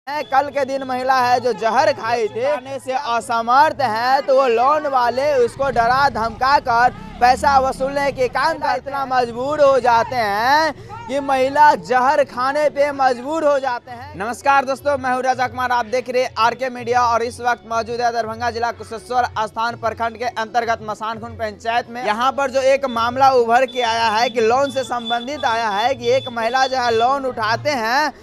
कल के दिन महिला है जो जहर खाई थी, खाने से असमर्थ है तो वो लोन वाले उसको डरा धमका कर पैसा वसूलने के काम का इतना मजबूर हो जाते हैं कि महिला जहर खाने पे मजबूर हो जाते हैं। नमस्कार दोस्तों, मैं हूं राजा कुमार, आप देख रहे आरके मीडिया और इस वक्त मौजूद है दरभंगा जिला कुशेश्वर स्थान प्रखंड के अंतर्गत मसानखुंड पंचायत में। यहाँ पर जो एक मामला उभर के आया है कि लोन से संबंधित आया है कि एक महिला जो है लोन उठाते हैं,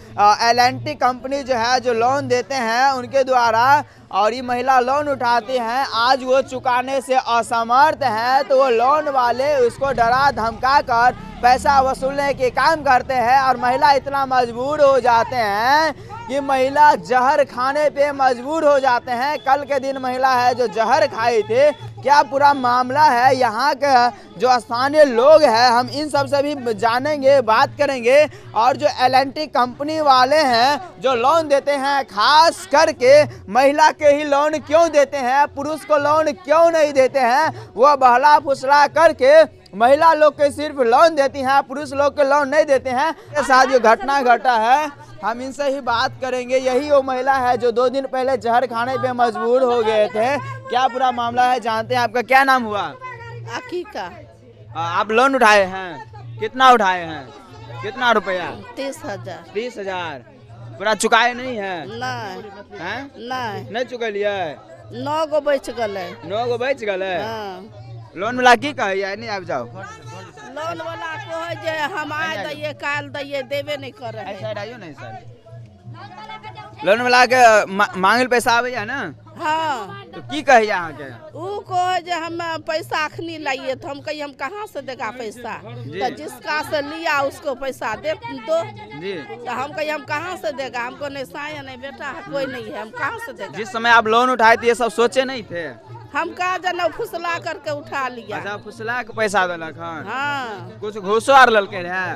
L&T कंपनी जो है जो लोन देते हैं उनके द्वारा, और ये महिला लोन उठाती हैं। आज वो चुकाने से असमर्थ है तो वो लोन वाले उसको डरा धमका कर पैसा वसूलने के काम करते हैं और महिला इतना मजबूर हो जाते हैं कि महिला जहर खाने पे मजबूर हो जाते हैं। कल के दिन महिला है जो जहर खाई थी, क्या पूरा मामला है यहाँ के जो स्थानीय लोग हैं हम इन सब से भी जानेंगे, बात करेंगे। और जो L&T कंपनी वाले हैं जो लोन देते हैं, खास करके महिला के ही लोन क्यों देते हैं, पुरुष को लोन क्यों नहीं देते हैं, वो बहला फुसला करके महिला लोग के सिर्फ लोन देती हैं, पुरुष लोग के लोन नहीं देते हैं। के साथ जो घटना घटा है हम इनसे ही बात करेंगे। यही वो महिला है जो 2 दिन पहले जहर खाने पे मजबूर हो गए थे। क्या पूरा मामला है जानते हैं। आपका क्या नाम हुआ? अकीका। आप लोन उठाए हैं, कितना उठाए हैं, कितना रुपया? 30,000। 30,000 पूरा चुकाए नहीं है? नहीं चुकलिए। 9 गो बच गए। 9 गो बच गए। हाँ। लोन वाला की कहे नहीं आप जाओ, लोन वाला कहे जे हम आए दिए काल दिए देवे नहीं कर रहे। नहीं सर, लोन वाला के मांगल पैसा आवे है ना। हाँ। तो की कहे यहाँ के? ऊ कहे जे हम पैसा अखनी लाइए तो हम कहिए हम कहाँ से देगा पैसा, तो जिसका से लिया उसको पैसा दे दो जी। तो हम कहिए हम कहाँ से देगा, हमको नहीं साया नहीं बेटा कोई नहीं है, हम कहाँ से देगा। जिस समय आप लोन उठाए थे ये सब सोचे नहीं थे? हम कहा जना फुसला करके उठा लिया। अच्छा, फुसला के पैसा दिलक? हाँ। कुछ घूसो आर ललके रहे?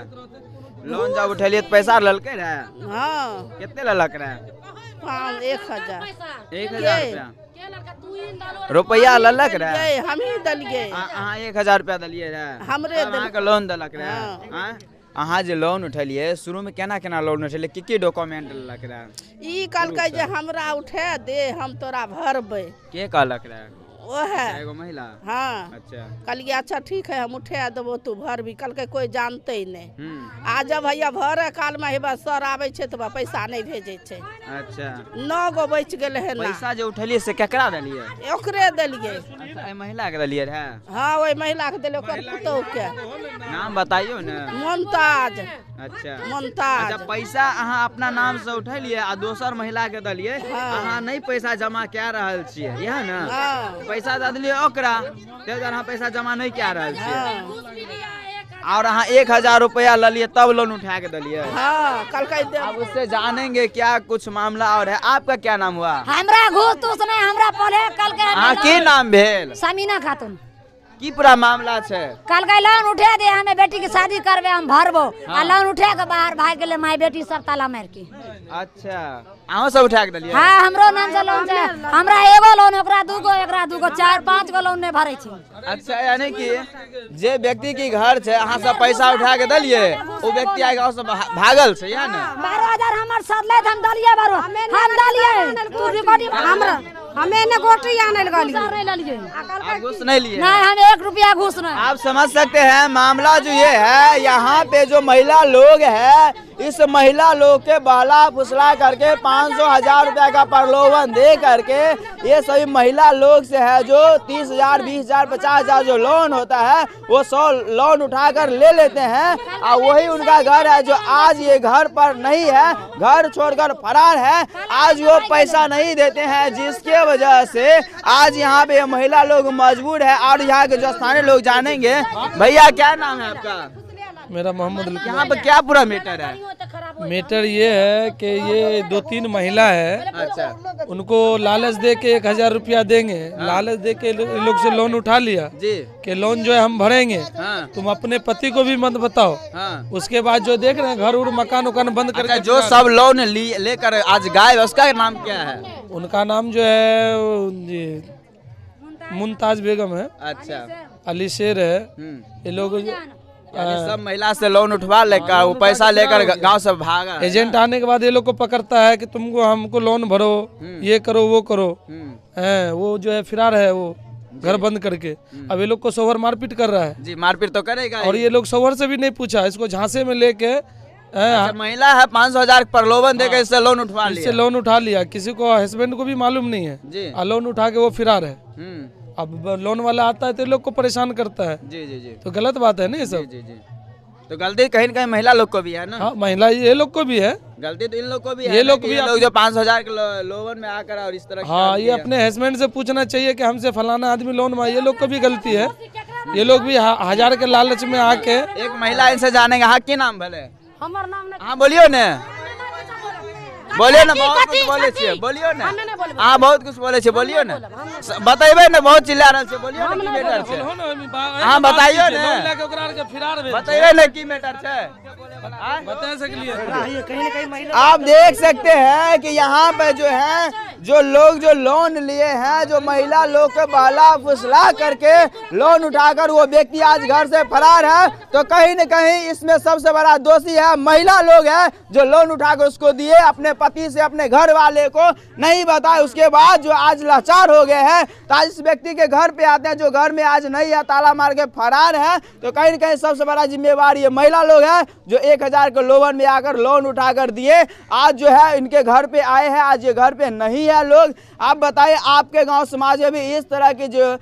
लोन जब उठेलिए तो पैसा ललके रहे? हाँ। कितने ललक रहे? 1,000 रुपया ललक रहे? हम ही दलिए। 1,000 रुपया दिलिए रहे? हमरे लोन दिलक रहे? अहाँ जो लोन उठेलिए शुरू में केना केना लोन उठेलिए, की डॉक्यूमेंट लग रहा है? ई कहलकै जे हमरा उठा दे हम तोरा भरबै। के कहलक रहे? वो है एगो महिला। हाँ। अच्छा। कहलिए अच्छा ठीक है हम उठा देबो तू भर भी। कहलकै कोई जानते ही नहीं। आ जब भैया भरे काल में हेबा सर आवे छे तो पैसा नहीं भेजे छे। अच्छा। 9 गो बच गेल है ना। पैसा जो उठेलिए से केकरा दिलिए? ओकरे दिलिए। अच्छा, महिला के दिलिए रहे? हाँ वही महिला के दिलिए, ओकर पुतौ के नाम बताइयो ना। मुमताज। अच्छा मुमताज। अच्छा, पैसा अहाँ अपना नाम से उठेलिए आ दोसर महिला के दिलिए। अहाँ नहीं पैसा जमा कए रहल छियै यह ना? पैसा दे दिलिए ओकरा, अहाँ पैसा जमा नहीं कए रहल छियै और अहाँ 1,000 रुपया लिये तब लोन उठा के दिलिए। हाँ। अब उससे जानेंगे क्या कुछ मामला और है। आपका क्या नाम हुआ? हमरा घूस तूस नहीं, हमरा पहले कल के की नाम भेल? समीना खातून। की पूरा मामला छे? कल के लोन उठा दे, हमें बेटी की शादी करबे हम भरबो। आ लोन उठा के बाहर भाग गेले माई बेटी सब ताला मार के। अच्छा, अहाँ सब उठा के दिलिए? हाँ, हमरो नाम से लोन छे। हमरा एगो लोन, ओकरा दूगो, एकरा दूगो, 4-5 गो लोन नहीं भरे छी। अच्छा, यानी कि जे व्यक्ति की घर छे अहाँ सब पैसा उठा के दिलिए, वो व्यक्ति आके गांव से भागल छे या ना? 12,000 हमर सदले हम दलिए बारो, हम दलिए तू रिकॉर्डिंग हमरा हमें ने गोटी आने गलिए। आप घूस नहीं लिए? नहीं, हम 1 रुपया घूस नहीं। आप समझ सकते हैं मामला जो ये है। यहाँ पे जो महिला लोग है, इस महिला लोग के बहला फुसला करके 500-1,000 रुपया का प्रलोभन दे करके ये सभी महिला लोग से है जो 30,000, 20,000, 50,000 जो लोन होता है वो 100 लोन उठाकर ले लेते हैं और वही उनका घर है जो आज ये घर पर नहीं है, घर छोड़कर फरार है। आज वो पैसा नहीं देते हैं जिसके वजह से आज यहाँ पे महिला लोग मजबूर है। और यहाँ के जो स्थानीय लोग जानेंगे। भैया क्या नाम है आपका? मेरा मोहम्मद। यहाँ पे क्या पूरा मैटर है? मैटर ये है कि ये 2-3 महिला है। अच्छा। उनको लालच दे के 1,000 रुपया देंगे। लालच दे के लोग से लोन उठा लिया जी कि लोन जो है हम भरेंगे। तुम अपने पति को भी मत बताओ। उसके बाद जो देख रहे हैं घर उर मकान उकान बंद करके जो सब लोन लेकर आज गायब, उसका नाम क्या है? उनका नाम जो है मुमताज बेगम है। अच्छा। अली शेर है। ये लोग सब महिला से लोन उठवा लेकर वो पैसा लेकर गांव से भागा। एजेंट आने के बाद ये लोग को पकड़ता है कि तुमको हमको लोन भरो, ये करो वो करो। वो जो है फिरार है, वो घर बंद करके अब ये लोग को सोहर मारपीट कर रहा है। जी मारपीट तो करेगा। और ये लोग सोहर से भी नहीं पूछा, इसको झांसे में लेके महिला है 500,000 प्रलोभन देकर इससे लोन उठवा लिया। इससे लोन उठा लिया, किसी को हस्बैंड को भी मालूम नहीं है जी। लोन उठा के वो फिरार है। अब लोन वाला आता है तो लोग को परेशान करता है। जी जी जी। तो गलत बात है ना ये सब। जी जी। तो गलती कहीं न कहीं महिला लोग को भी है ना। हाँ, महिला ये लोग को भी है गलती, तो इन लोग को भी है। ये लोग भी लोग जो 500,000 के लोन में आकर और इस तरह। हाँ, ये अपने हस्बैंड से पूछना चाहिए कि हमसे फलाना आदमी लोन में। ये लोग को भी गलती है, ये लोग भी 1000 के लालच में आके। एक महिला इनसे जानेगा। हाँ, की नाम भले? हमार नाम नहीं। हाँ बोलियो ने, बोलियो ना, बहुत कुछ बोले छे, बोलियो ना। हाँ बहुत कुछ बोले छे, बोलियो ना, बताइए ना, बहुत चिल्ला रहे छे, बोलियो ना की मैटर छे। हाँ बताइयो ना, बताइए ना की मैटर छे, बता सकलिए। आप देख सकते हैं कि यहाँ पे जो है जो लोग जो लोन लिए हैं, जो महिला लोग के बहला फुसला करके लोन उठाकर वो व्यक्ति आज घर से फरार है। तो कहीं न कहीं इसमें सबसे बड़ा दोषी है महिला लोग है, जो लोन उठाकर उसको दिए, अपने पति से अपने घर वाले को नहीं बताए, उसके बाद जो आज लाचार हो गए हैं। तो आज इस व्यक्ति के घर पे आते हैं जो घर में आज नहीं है, ताला मार के फरार है। तो कहीं न कहीं सबसे बड़ा जिम्मेवार ये महिला लोग है, जो 1000 के लोन में आकर लोन उठाकर दिए, आज जो है इनके घर पे आए हैं, आज ये घर पे नहीं है लोग। आप बताइए, आपके गांव समाज में भी इस तरह के जो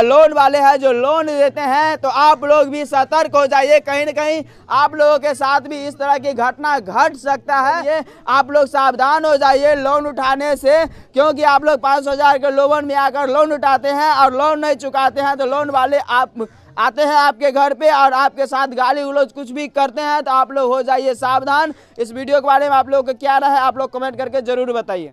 लोन वाले हैं जो लोन देते हैं, तो आप लोग भी सतर्क हो जाइए। कहीं न कहीं आप लोगों के साथ भी इस तरह की घटना घट सकता है, ये आप लोग सावधान हो जाइए लोन उठाने से, क्योंकि आप लोग 500,000 के लोन में आकर लोन उठाते हैं और लोन नहीं चुकाते हैं, तो लोन वाले आप आते हैं आपके घर पे और आपके साथ गाली गलौज कुछ भी करते हैं। तो आप लोग हो जाइए सावधान। इस वीडियो के बारे में आप लोगों को क्या राय है, आप लोग कमेंट करके जरूर बताइए।